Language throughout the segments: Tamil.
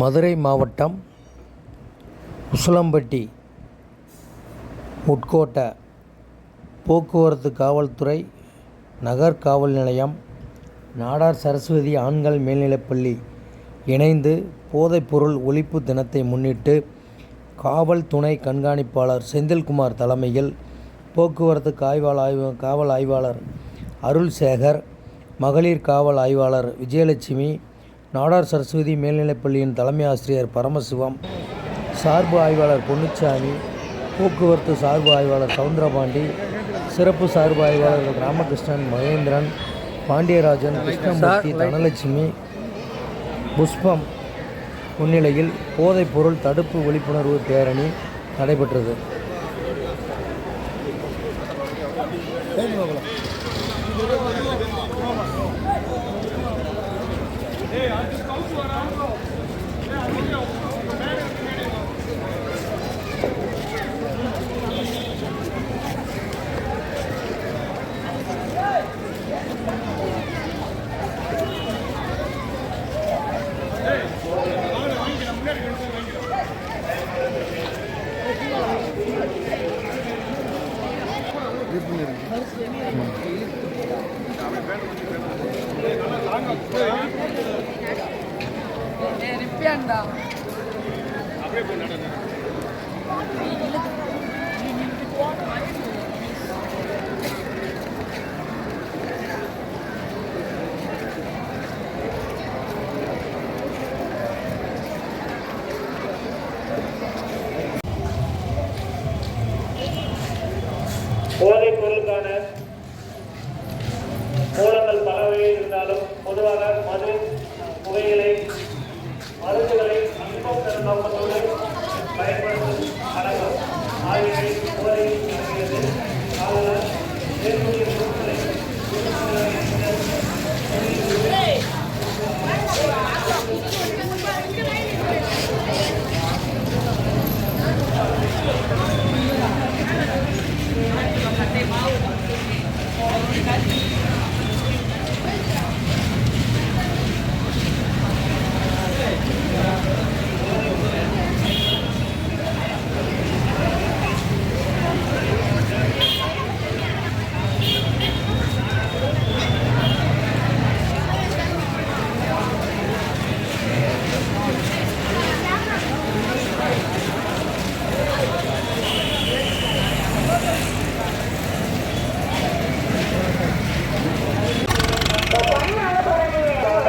மதுரை மாவட்டம் உசிலம்பட்டி உட்கோட்ட போக்குவரத்து காவல்துறை நகர் காவல் நிலையம் நாடார் சரஸ்வதி ஆண்கள் மேல்நிலைப்பள்ளி இணைந்து போதைப்பொருள் ஒழிப்பு தினத்தை முன்னிட்டு காவல் துணை கண்காணிப்பாளர் செந்தில்குமார் தலைமையில் போக்குவரத்து காவல் ஆய்வாளர் அருள்சேகர், மகளிர் காவல் ஆய்வாளர் விஜயலட்சுமி, நாடார் சரஸ்வதி மேல்நிலைப்பள்ளியின் தலைமை ஆசிரியர் பரமசிவம், சார்பு ஆய்வாளர் பொன்னுச்சாமி, போக்குவரத்து சார்பு ஆய்வாளர் சவுந்தரபாண்டி, சிறப்பு சார்பு ஆய்வாளர்கள் ராமகிருஷ்ணன், மகேந்திரன், பாண்டியராஜன், கிருஷ்ணமூர்த்தி, தனலட்சுமி, புஷ்பம் முன்னிலையில் போதைப்பொருள் தடுப்பு விழிப்புணர்வு பேரணி நடைபெற்றது. போதைப் பொருளுக்கான மூலங்கள் பல வகையில் இருந்தாலும் பொதுவாக மது, புகையிலை, மருந்துகளை இன்பம் தரும் நோக்கத்தோடு பயன்படுத்தும் அடக்கம் ஆகியவை போதையில் இருக்கிறது. ஆதலால் மேற்கூறிய பொருட்களை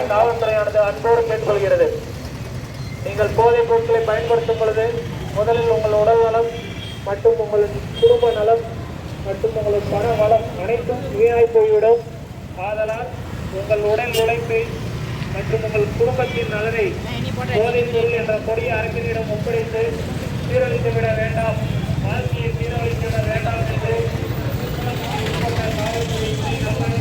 காவல்துறையானது அன்போடு கேட்டுக்கொள்கிறது. நீங்கள் போதைப் பொருட்களை பயன்படுத்தும் பொழுது முதலில் உங்கள் உடல் நலம் மற்றும் உங்கள் குடும்ப நலம் மற்றும் உங்களது பண வளம் அனைத்தும் வீணாய் போய்விடும். ஆதலால் உங்கள் உடல் உழைப்பை மற்றும் உங்கள் குடும்பத்தின் நலனை போதைப் பொருள் என்ற கொடிய அரசியலிடம் ஒப்படைத்து சீரழித்து விட வேண்டாம், வாழ்க்கையை சீரழித்து விட வேண்டாம் என்று காவல்துறை